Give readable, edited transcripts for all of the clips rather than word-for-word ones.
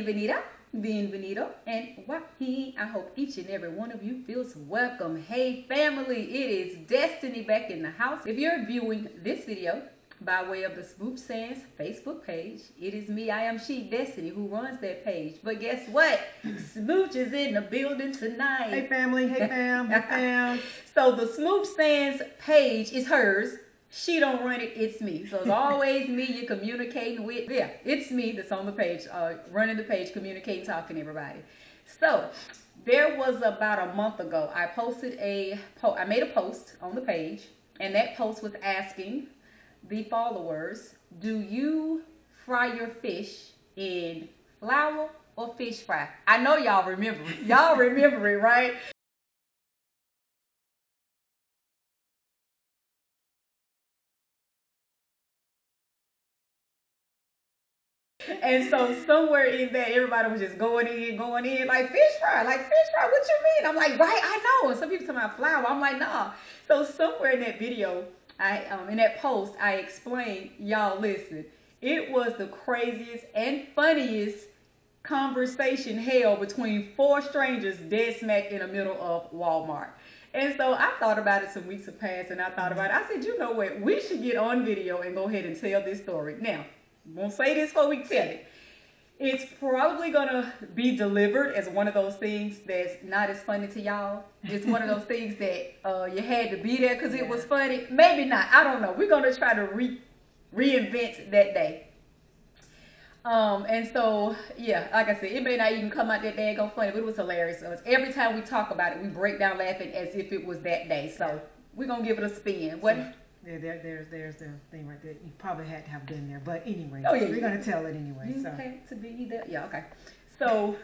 bienvenida, bienvenido, and Joaquin. I hope each and every one of you feels welcome. Hey family, it is Destiny back in the house. If you're viewing this video by way of the Smooch Sands Facebook page, it is me, I am she, Destiny, who runs that page. But guess what? Smooch is in the building tonight. Hey family, hey fam, hey fam. So the Smooch Sands page is hers. She don't run it, it's me. So it's always me you're communicating with. Yeah, it's me that's on the page, running the page, communicating, talking to everybody. So there was about a month ago, I made a post on the page, and that post was asking the followers, do you fry your fish in flour or fish fry? I know y'all remember it. Y'all remember it, right? And so somewhere in that, everybody was just going in, like fish fry, what you mean? I'm like, right, I know. And some people talking about flour. I'm like, nah. So somewhere in that video, in that post, I explained, y'all listen, it was the craziest and funniest conversation held between four strangers dead smack in the middle of Walmart. And so I thought about it, some weeks have passed, and I thought about it. I said, you know what? We should get on video and go ahead and tell this story. Now, won't say this before we tell it. It's probably gonna be delivered as one of those things that's not as funny to y'all. It's one of those things that you had to be there because it was funny. Maybe not. I don't know. We're gonna try to reinvent that day. And so, yeah, like I said, it may not even come out that daggone funny, but it was hilarious. So every time we talk about it, we break down laughing as if it was that day. So we're gonna give it a spin. What? Yeah, there's the thing right there. You probably had to have been there, but anyway, we're gonna tell it anyway. You had to be there. Yeah, okay. So,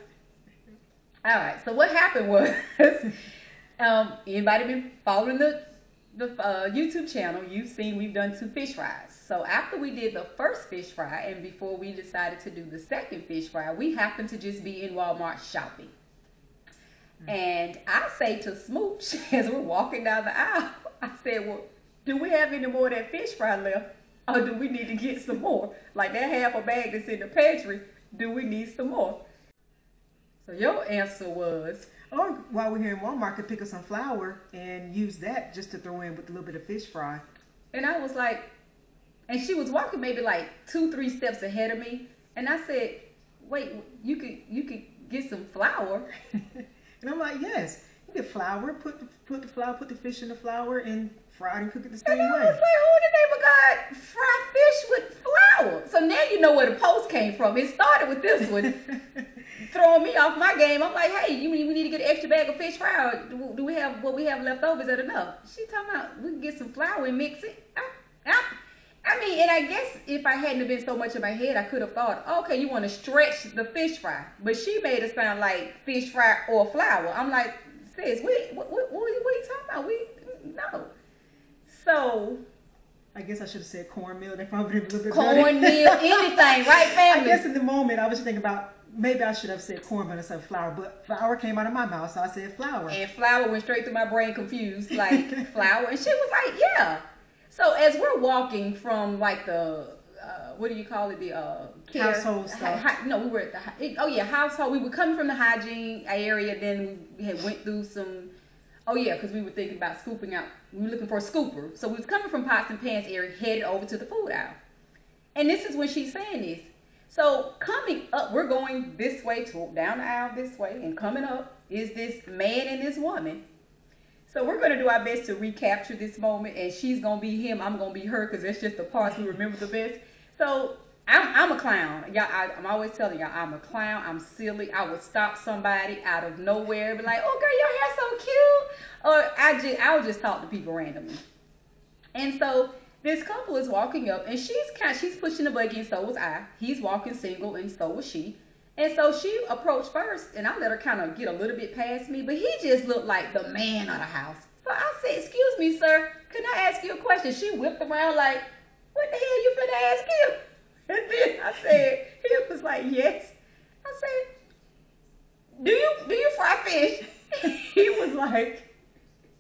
all right. So what happened was, anybody been following the YouTube channel? You've seen we've done 2 fish fries. So after we did the first fish fry, and before we decided to do the second fish fry, we happened to just be in Walmart shopping. And I say to Smooch as we're walking down the aisle, I said, well, do we have any more of that fish fry left? Or do we need to get some more? Like that half a bag that's in the pantry, do we need some more? So your answer was? Or while we're here in Walmart, could pick up some flour and use that just to throw in with a little bit of fish fry. And I was like, and she was walking maybe like 2-3 steps ahead of me. And I said, wait, you could get some flour. And I'm like, yes, you get flour, put the fish in the flour and fry it and cook it the same way. And I was like, who in the name of God fry fish with flour? So now you know where the post came from. It started with this one throwing me off my game. I'm like, hey, you mean we need to get an extra bag of fish fry? Or do we have what we have left over? Is that enough? She talking about we can get some flour and mix it. I mean, and I guess if I hadn't been so much in my head, I could have thought, okay, you want to stretch the fish fry. But she made it sound like fish fry or flour. I'm like, sis, what are you talking about? No. So I guess I should have said cornmeal. They probably did a little bit cornmeal, anything, right, family? I guess in the moment I was thinking about maybe I should have said cornmeal instead of flour, but flour came out of my mouth, so I said flour. And flour went straight through my brain, confused, like flour. And she was like, yeah. So as we're walking from like the what do you call it? The household stuff. No, we were at the household. We were coming from the hygiene area. Then we had went through some. Oh yeah, because we were thinking about scooping out. We were looking for a scooper. So we was coming from pots and pans area, headed over to the food aisle. And this is when she's saying this. So coming up, we're going this way down the aisle this way, and coming up is this man and this woman. So we're going to do our best to recapture this moment, and she's going to be him, I'm going to be her, because that's just the parts we remember the best. So I'm a clown. Y'all, I'm always telling y'all, I'm a clown. I'm silly. I would stop somebody out of nowhere and be like, oh, girl, your hair's so cute. Or I would just talk to people randomly. And so this couple is walking up, and she's pushing the buggy, and so was I. He's walking single, and so was she. And so she approached first, and I let her kind of get a little bit past me, but he just looked like the man of the house. So I said, excuse me, sir, can I ask you a question? She whipped around like, what the hell you finna ask him? And then I said, he was like, yes. I said, do you fry fish? He was like,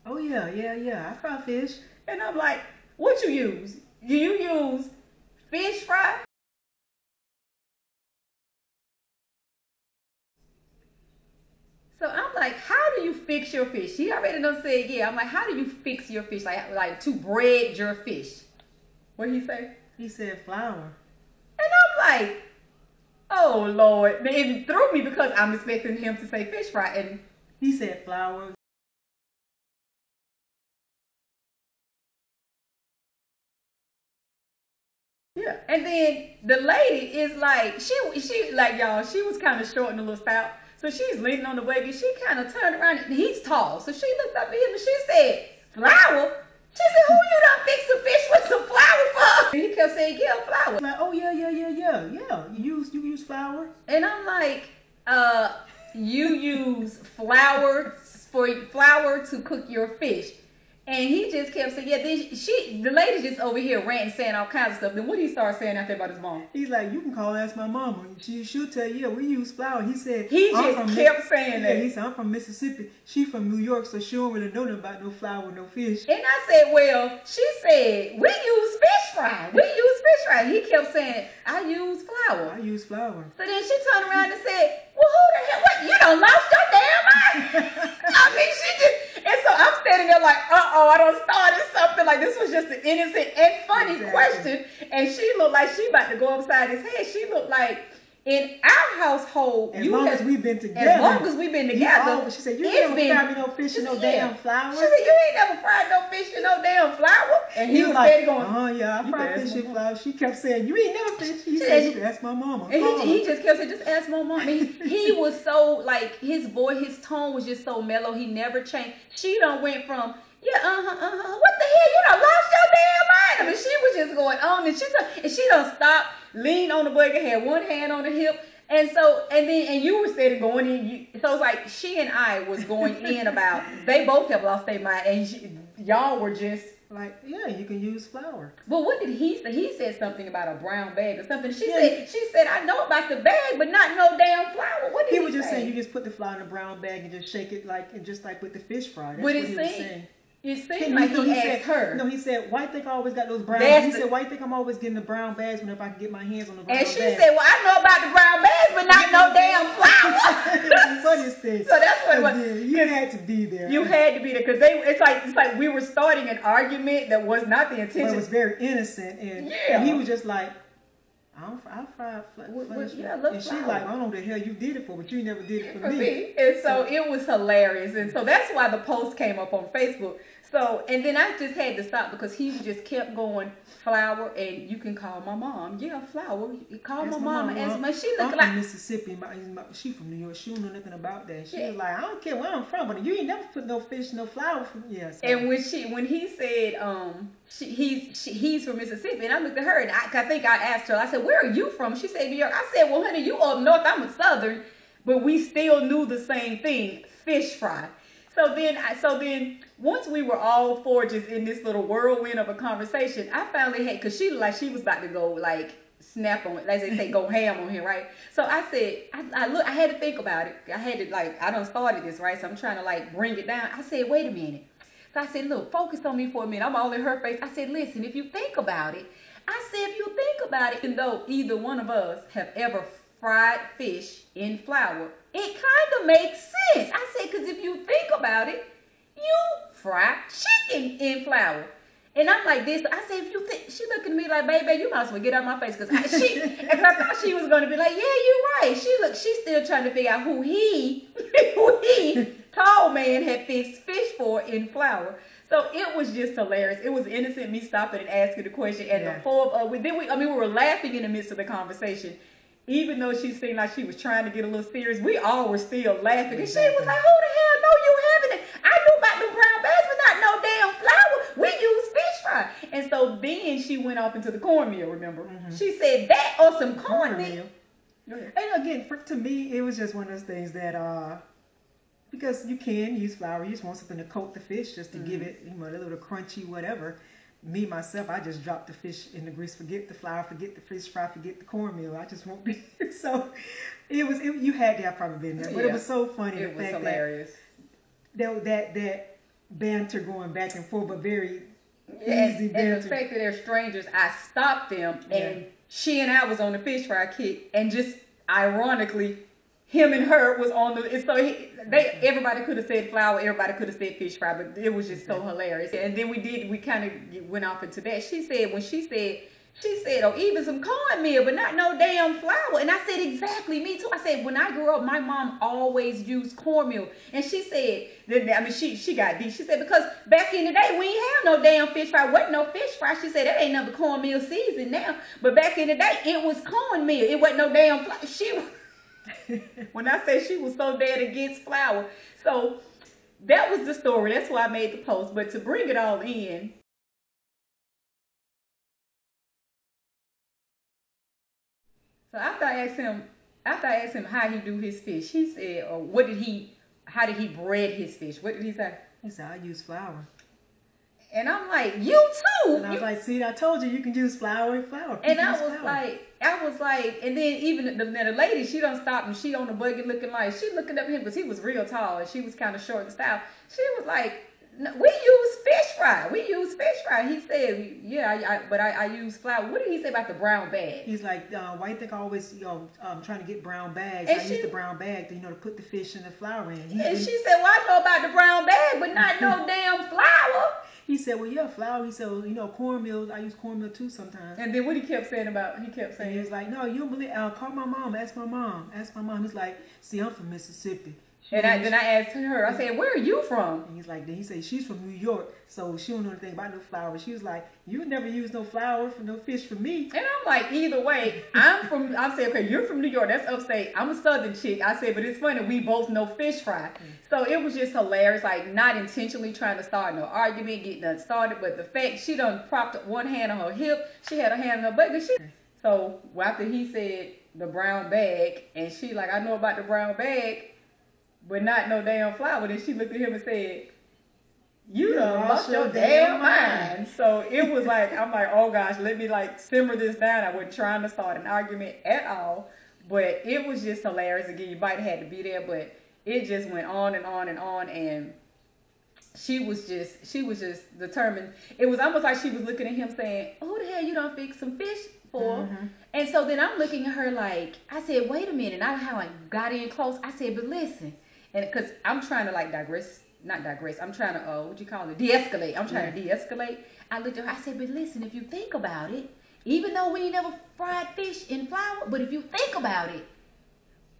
oh yeah, I fry fish. And I'm like, what you use? Do you use fish fry fix your fish? He already done said, yeah. I'm like, how do you fix your fish? Like to bread your fish. What did he say? He said flour. And I'm like, oh Lord. It threw me because I'm expecting him to say fish fry. And he said flour. Yeah, and then the lady is like, she like y'all, she was kind of short and a little stout, so she's leaning on the wagon. She kind of turned around, and he's tall, so she looked up at him and she said, "Flour." She said, "Who you done fix the fish with some flour for?" And he kept saying, "Yeah, flour." Like, oh yeah. You use flour. And I'm like, you use flour to cook your fish. And he just kept saying, yeah, the lady's just over here ranting, saying all kinds of stuff. Then what did he start saying out there about his mom? He's like, you can call ask my mama. She'll tell you, yeah, we use flour. He said, he just kept saying that. He said, I'm from Mississippi. She from New York, so she don't really know nothing about no flour, no fish. And I said, well, she said, we use fish fry. We use fish fry. He kept saying, I use flour. I use flour. So then she turned around and said, well, who the hell, what? You done lost your damn mind. I mean, she just, and so I'm standing there like, I done started something. Like, this was just an innocent and funny question. And she looked like she about to go upside his head. She looked like, in our household, as long as we've been together. She said, you ain't never fried me no fish in no damn flour. She said, you ain't never fried no fish in no damn flour. And he was steady going, oh yeah, I fried fish in flour. She kept saying, you ain't never fish. He said, you can ask my mama. And he just kept saying, just ask my mama. And he was so, like, his voice, his tone was just so mellow. He never changed. She done went from, yeah, what the hell? You done lost your damn mind. I mean, she was just going on, and she done stopped, leaned on the bucket, had one hand on the hip, and you were steady going in. So it's like she and I was going in about, they both have lost their mind, and y'all were just like, yeah, you can use flour. But what did he say? He said something about a brown bag or something. She said, I know about the bag, but not no damn flour. What did he say? He was just saying, you just put the flour in a brown bag and just shake it like with the fish fry. That's what he was saying. It seemed like he asked her. No, he said, why think I always got those brown bags? He said, why think I'm always getting the brown bags whenever I can get my hands on the brown bags? And she said, well, I know about the brown bags, but not no damn flour. That's the funniest thing. So that's what it was. You had to be there. You had to be there because it's like we were starting an argument that was not the intention. But it was very innocent, and he was just like, I'll fry fish. And she's like, I don't know what the hell you did it for, but you never did it for me. And so it was hilarious. And so that's why the post came up on Facebook. So, and then I just had to stop because he just kept going, flour, and you can call my mom. Yeah, flour. Call my mom and ask me. She looked like from Mississippi. She from New York. She don't know nothing about that. She was like, I don't care where I'm from, but you ain't never put no fish, no flour. So. And when he said he's from Mississippi, and I looked at her and I think I asked her. I said, where are you from? She said New York. I said, well, honey, you up north. I'm a southern, but we still knew the same thing: fish fry. So then once we were all four just in this little whirlwind of a conversation, I finally had, because she looked like she was about to go like snap on it, as they say, go ham on him, right? So I said, I had to think about it. I had to I done started this, right? So I'm trying to bring it down. I said, wait a minute. So I said, look, focus on me for a minute. I'm all in her face. I said, listen, if you think about it, even though either one of us have ever fried fish in flour, it kind of makes sense. I said, because if you think about it, you fry chicken in flour. And I'm like this. I said, if you think, she looking at me like, baby, you might as well get out of my face. Because I thought she was going to be like, yeah, you're right. She's still trying to figure out who he, tall man, had fixed fish for in flour. So it was just hilarious. It was innocent, me stopping and asking the question. And the four of us, we were laughing in the midst of the conversation. Even though she seemed like she was trying to get a little serious, we all were still laughing. And she was like, who the hell know you having it? I knew about the brown bags, but not no damn flour. We use fish fry. And so then she went off into the cornmeal, remember? Mm-hmm. She said that or some cornmeal. And again, to me, it was just one of those things that, because you can use flour. You just want something to coat the fish just to give it a little crunchy, whatever. Me, myself, I just drop the fish in the grease, forget the flour, forget the fish fry, forget the cornmeal. I just won't be. So you had to have probably been there. But it was so funny. It was hilarious. That banter going back and forth, but very easy banter. And the fact that they're strangers, I stopped them, and she and I was on the fish fry kick, and just ironically, him and her was on the, and so everybody could have said flour, everybody could have said fish fry, but it was just so hilarious. And then we kind of went off into that. She said, oh, even some cornmeal, but not no damn flour. And I said, exactly, me too. I said, when I grew up, my mom always used cornmeal. And she said, I mean, she got deep. She said, because back in the day, we ain't have no damn fish fry. Wasn't no fish fry. She said, that ain't nothing cornmeal season now. But back in the day, it was cornmeal. It wasn't no damn flour. When I say she was so dead against flour. So that was the story. That's why I made the post. But to bring it all in, so after I asked him how he do his fish, he said, how did he bread his fish? What did he say? He said, I use flour. And I'm like, you too. And I was like, see, I told you can use flour and flour. And I was like, and then even the lady, she done stopped and she on the buggy looking like, she looking up at him because he was real tall and she was kind of short and stout. She was like, no, we use fish fry. We use fish fry. He said, yeah, but I use flour. What did he say about the brown bag? He's like, why you think I always, trying to get brown bags? And I use the brown bag to, to put the fish and the flour in. And she said, well, I know about the brown bag, but not no damn flour. He said, well, yeah, flour. He said, well, cornmeal. I use cornmeal too sometimes. And then what he kept saying, he was like, no, you don't believe. Call my mom. Ask my mom. He's like, see, I'm from Mississippi. Then I asked her, I said, where are you from? And he said, she's from New York, so she don't know anything about no flour. She was like, you never use no flour for no fish for me. And I'm like, either way, I'm saying, okay, you're from New York, that's upstate. I'm a southern chick. I said, but it's funny, we both know fish fry. So it was just hilarious, like not intentionally trying to start no argument, get nothing started, but the fact she done propped up one hand on her hip, she had her hand on her butt. So after he said the brown bag, and she like, I know about the brown bag, but not no damn flour. Then she looked at him and said, you done lost your damn mind. So it was like, I'm like, oh gosh, let me like simmer this down. I wasn't trying to start an argument at all, but it was just hilarious. Again, you might have had to be there, but it just went on and on and on. And she was just determined. It was almost like she was looking at him saying, who the hell you done fix some fish for? Mm-hmm. And so then I'm looking at her like, I said, wait a minute. And I got in close. I said, but listen. And because I'm trying to like not digress. I'm trying to, de-escalate. I'm trying to de-escalate. I looked at her, I said, but listen, if you think about it, even though we ain't never fried fish in flour, but if you think about it,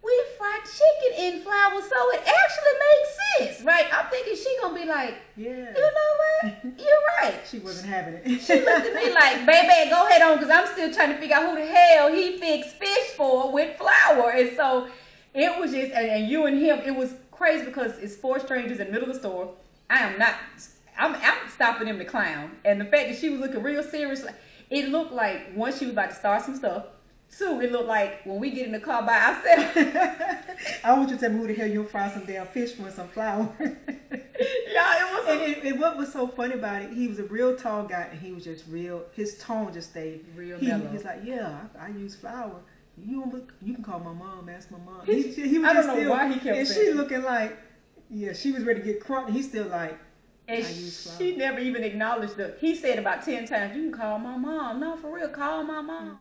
we fried chicken in flour, so it actually makes sense, right? I'm thinking she gonna be like, yeah, you know what? You're right. She wasn't having it. She looked at me like, baby, go ahead on, because I'm still trying to figure out who the hell he fixed fish for with flour. And so it was just, and you and him, it was crazy because it's four strangers in the middle of the store. I'm stopping him to clown. And the fact that she was looking real serious, it looked like, one, she was about to start some stuff. Two, it looked like when we get in the car by ourselves. I want you to tell me who the hell you'll fry some damn fish for some flour. Yeah, it was. And what was so funny about it, he was a real tall guy and he was just real, his tone just stayed real mellow. He's like, yeah, I use flour. You can call my mom, ask my mom. He was I don't know why he kept saying. And she looking like, yeah, she was ready to get crunk. He's still like, and she never even acknowledged he said about 10 times, you can call my mom. No, for real, call my mom.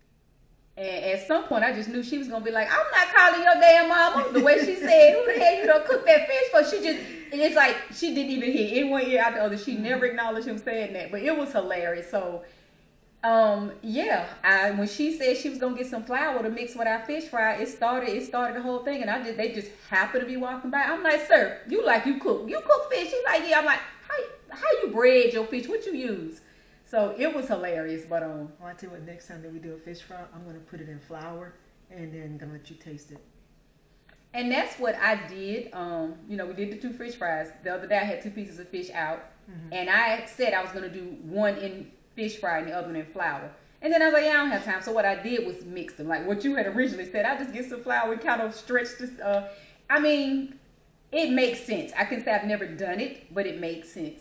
And at some point, I just knew she was going to be like, I'm not calling your damn mama. The way she said, who the hell you done cook that fish for? It's like she didn't even hear in one ear out the other. She never acknowledged him saying that. But it was hilarious. So, when she said she was going to get some flour to mix with our fish fry, it started the whole thing. And they just happened to be walking by. I'm like, sir, you cook. You cook fish. He's like, yeah. I'm like, how you bread your fish? What you use? So it was hilarious, but well, I tell you what, next time that we do a fish fry, I'm gonna put it in flour and then I'm gonna let you taste it. And that's what I did. We did the 2 fish fries. The other day I had 2 pieces of fish out, and I said I was gonna do one in fish fry and the other one in flour. And then I was like, yeah, I don't have time. So what I did was mix them, like what you had originally said. I just get some flour and kind of stretch this. It makes sense. I can say I've never done it, but it makes sense.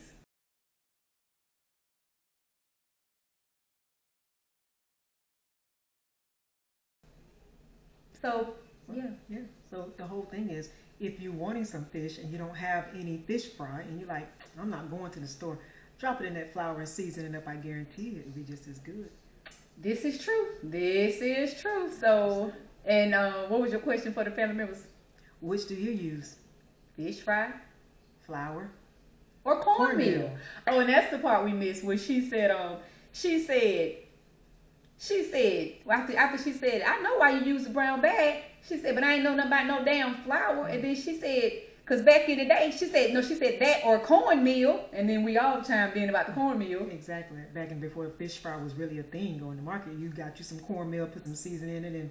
So, yeah. So the whole thing is, if you're wanting some fish and you don't have any fish fry and you're like, I'm not going to the store, drop it in that flour and season it up. I guarantee it'll be just as good. This is true. So, and what was your question for the family members? Which do you use? Fish fry Flour or cornmeal? Cornmeal. Oh, and that's the part we missed where she said, well, after she said, I know why you use the brown bag. She said, but I ain't know nothing about no damn flour. And then she said, because back in the day, she said that or cornmeal. And then we all chimed in about the cornmeal. Exactly. Back in before fish fry was really a thing on the market, you got you some cornmeal, put some seasoning in it, and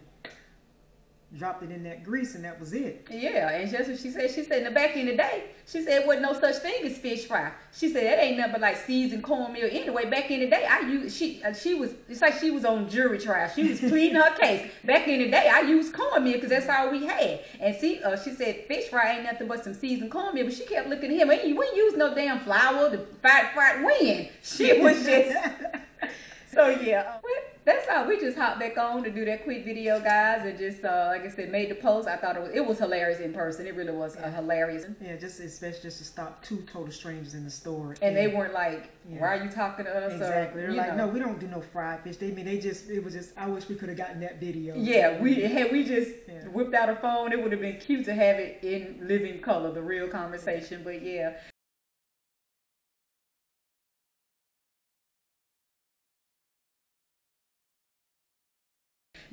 dropped it in that grease, and that was it. Yeah, and that's what she said. She said in the back in the day, she said wasn't no such thing as fish fry. She said that ain't nothing but like seasoned cornmeal. Anyway, back in the day, she was, it's like she was on jury trial. She was pleading her case. Back in the day, I used cornmeal because that's all we had. And she said fish fry ain't nothing but some seasoned cornmeal. But she kept looking at him. We use no damn flour to fry when. She was just. So yeah, that's all. We just hopped back on to do that quick video, guys, and just like I said, made the post. I thought it was hilarious in person. It really was hilarious. Yeah, just especially just to stop two total strangers in the store, and they weren't like, "Why are you talking to us?" Exactly. They're like, "No, we don't do no fried fish." It was just. I wish we could have gotten that video. Yeah, we just whipped out a phone. It would have been cute to have it in living color, the real conversation. But yeah.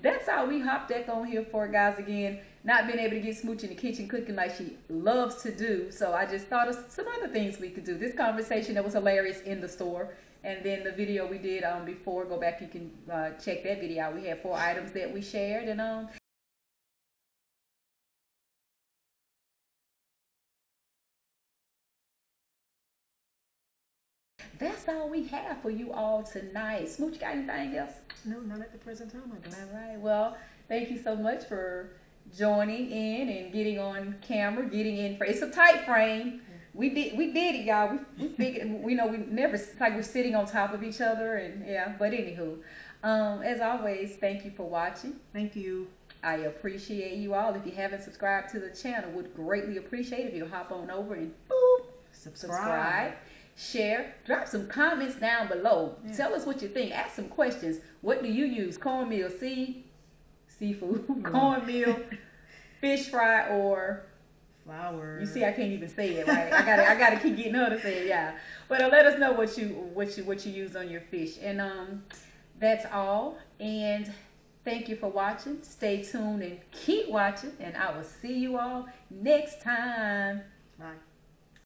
That's all we hopped back on here for, guys. Again, not being able to get Smooch in the kitchen cooking like she loves to do. So I just thought of some other things we could do. This conversation that was hilarious in the store. And then the video we did before, go back, you can check that video out. We had 4 items that we shared. And that's all we have for you all tonight. Smooch, got anything else? No, not at the present time, I don't. All right. Well, thank you so much for joining in and getting on camera, getting in. It's a tight frame. We did it, y'all. We figured, we never, it's like we're sitting on top of each other, and yeah. But anywho, as always, thank you for watching. Thank you. I appreciate you all. If you haven't subscribed to the channel, would greatly appreciate it if you hop on over and boop, subscribe. Share, drop some comments down below. Tell us what you think. Ask some questions. What do you use? Cornmeal, seafood, cornmeal, fish fry, or flour? You see, I can't even say it right. I gotta keep getting her to say it. Yeah, but let us know what you use on your fish. And that's all. And thank you for watching. Stay tuned and keep watching. And I will see you all next time. Bye.